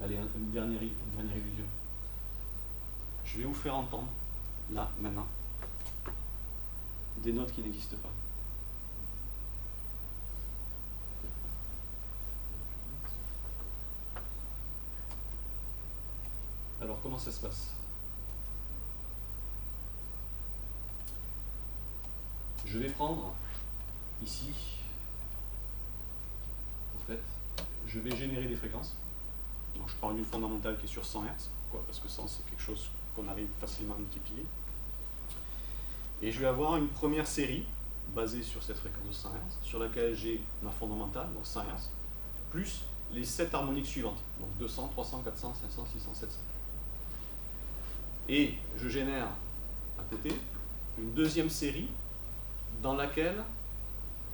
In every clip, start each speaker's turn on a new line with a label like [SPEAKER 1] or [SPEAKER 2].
[SPEAKER 1] Allez, une dernière illusion. Je vais vous faire entendre, là, maintenant, des notes qui n'existent pas. Alors, comment ça se passe? Je vais prendre, ici, en fait, je vais générer des fréquences. Donc, je prends une fondamentale qui est sur 100 Hz, parce que 100, c'est quelque chose qu'on arrive facilement à multiplier. Et je vais avoir une première série, basée sur cette fréquence de 100 Hz, sur laquelle j'ai ma fondamentale, donc 100 Hz, plus les 7 harmoniques suivantes, donc 200, 300, 400, 500, 600, 700. Et je génère, à côté, une deuxième série dans laquelle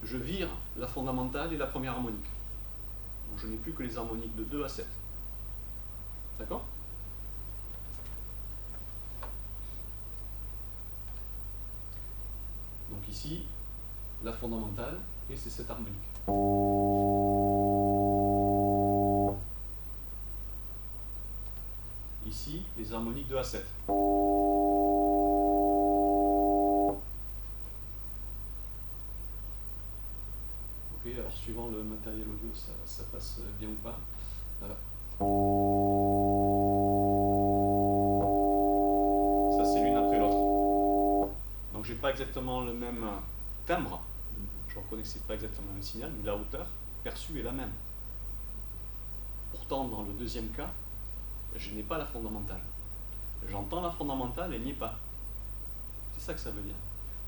[SPEAKER 1] je vire la fondamentale et la première harmonique. Donc je n'ai plus que les harmoniques de 2 à 7. D'accord? Donc ici, la fondamentale et c'est cette harmonique. Ici, les harmoniques 2 à 7. Ok, alors suivant le matériel audio, ça passe bien ou pas. Ça, c'est l'une après l'autre. Donc, j'ai pas exactement le même timbre. Je reconnais que c'est pas exactement le même signal, mais la hauteur perçue est la même. Pourtant, dans le deuxième cas, je n'ai pas la fondamentale. J'entends la fondamentale, elle n'y est pas. C'est ça que ça veut dire.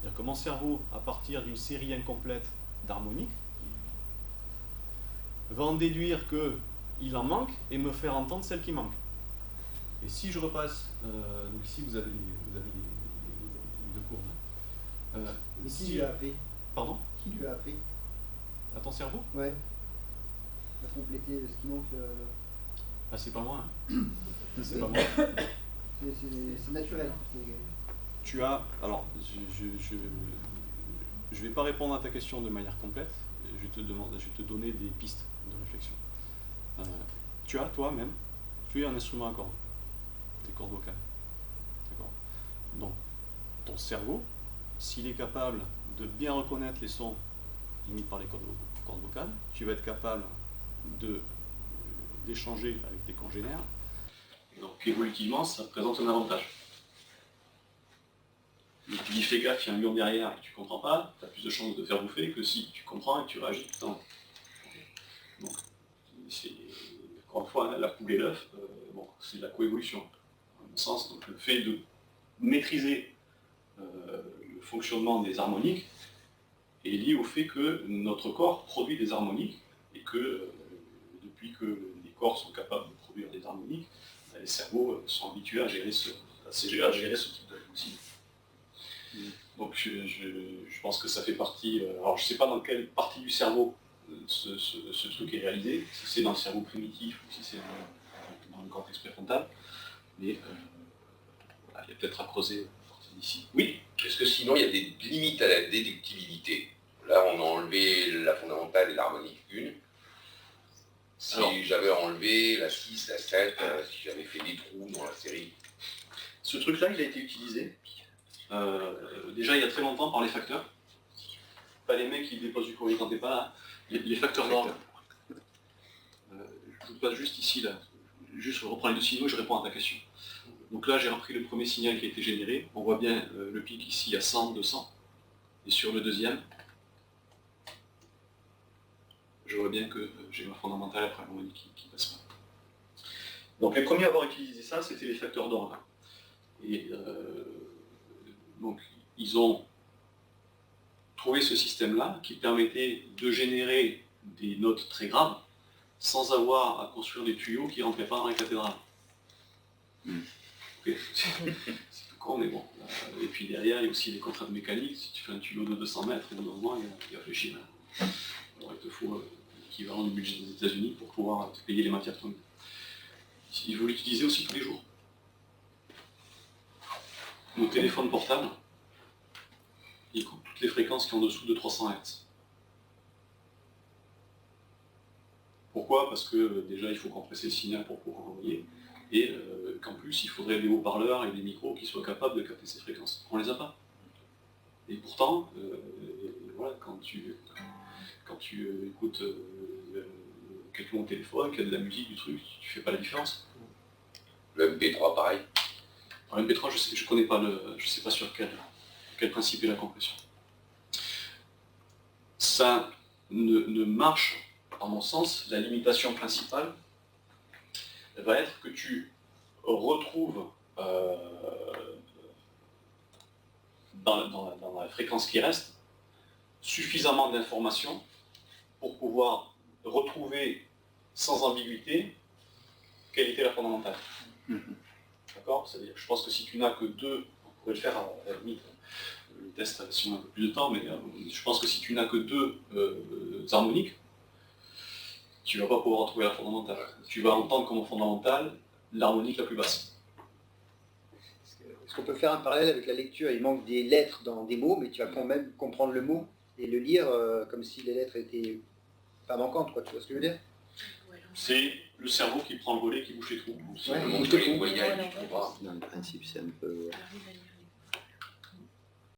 [SPEAKER 1] C'est-à-dire que mon cerveau, à partir d'une série incomplète d'harmoniques, va en déduire qu'il en manque et me faire entendre celle qui manque. Et si je repasse, donc ici vous avez les deux courbes.
[SPEAKER 2] Mais qui lui a appris?
[SPEAKER 1] Pardon?
[SPEAKER 2] Qui lui a appris?
[SPEAKER 1] À ton cerveau?
[SPEAKER 2] Ouais. À compléter ce qui manque.
[SPEAKER 1] Ah, c'est pas moi. Hein. C'est pas moi.
[SPEAKER 2] C'est naturel.
[SPEAKER 1] Tu as. Alors, je vais pas répondre à ta question de manière complète. Je vais te donner des pistes de réflexion. Tu as toi-même, tu es un instrument à cordes, des cordes vocales. D'accord? Donc, ton cerveau, s'il est capable de bien reconnaître les sons émis par les cordes vocales, tu vas être capable d'échanger avec tes congénères. Donc, évolutivement, ça présente un avantage. Mais tu dis fais gaffe, il y a un mur derrière et que tu comprends pas, tu as plus de chances de te faire bouffer que si tu comprends et que tu réagis tout le temps. Donc, c'est, encore une fois, la poule et l'œuf, c'est de la coévolution, à mon sens. Donc, le fait de maîtriser le fonctionnement des harmoniques est lié au fait que notre corps produit des harmoniques et que depuis que les corps sont capables de produire des harmoniques, les cerveaux sont habitués à gérer ce type de signe. Donc je pense que ça fait partie. Alors je ne sais pas dans quelle partie du cerveau ce truc est réalisé, si c'est dans le cerveau primitif ou si c'est dans le cortex préfrontal, mais voilà, il y a peut-être à creuser à partir d'ici. Oui.
[SPEAKER 3] Est-ce que sinon il y a des limites à la déductibilité? Là on a enlevé la fondamentale et l'harmonique 1. Si j'avais enlevé la 6, la 7, si j'avais fait des trous dans la série.
[SPEAKER 1] Ce truc-là, il a été utilisé déjà il y a très longtemps par les facteurs. Pas les mecs qui déposent du courrier quand t'es pas là, les facteurs d'orgue. Je vous passe juste ici, là. Juste je reprends les deux signaux et je réponds à ta question. Donc là, j'ai repris le premier signal qui a été généré. On voit bien le pic ici à 100, 200. Et sur le deuxième, je vois bien que j'ai ma fondamentale après l'harmonique qui passe pas. Donc les premiers à avoir utilisé ça, c'était les facteurs d'orgue. Et donc ils ont trouvé ce système-là qui permettait de générer des notes très graves sans avoir à construire des tuyaux qui ne rentraient pas dans la cathédrale. Okay. C'est tout con, mais bon. Et puis derrière, il y a aussi les contraintes mécaniques. Si tu fais un tuyau de 200 mètres, au bout d'un moment, il va fléchir. Alors il te faut l'équivalent du budget des États-Unis pour pouvoir te payer les matières premières. Il faut l'utiliser aussi tous les jours. Nos téléphones portables, ils coupent toutes les fréquences qui sont en dessous de 300 Hz. Pourquoi? Parce que déjà il faut compresser le signal pour pouvoir envoyer, et qu'en plus il faudrait des haut-parleurs et des micros qui soient capables de capter ces fréquences. On les a pas. Et pourtant, voilà, quand tu écoutes quelqu'un au téléphone, qui a de la musique, du truc, tu fais pas la différence.
[SPEAKER 3] Le MP3 pareil.
[SPEAKER 1] Alors, le MP3, je connais pas je sais pas sur quel principe est la compression. Ça ne marche, à mon sens, la limitation principale va être que tu retrouves dans la fréquence qui reste suffisamment d'informations pour pouvoir retrouver sans ambiguïté quelle était la fondamentale. D'accord? C'est-à-dire, je pense que si tu n'as que deux, on pourrait le faire à la limite, le test si on a un peu plus de temps, mais je pense que si tu n'as que deux harmoniques, tu ne vas pas pouvoir retrouver la fondamentale. Tu vas entendre comme fondamentale l'harmonique la plus basse.
[SPEAKER 2] Est-ce qu'on peut faire un parallèle avec la lecture? Il manque des lettres dans des mots, mais tu vas quand même comprendre le mot et le lire comme si les lettres étaient pas manquantes, quoi. Tu vois ce que je veux dire?
[SPEAKER 1] C'est le cerveau qui prend le relais, qui bouge les trous.
[SPEAKER 3] Le monde que les voyages, tu comprends.
[SPEAKER 4] Dans le principe, c'est un peu...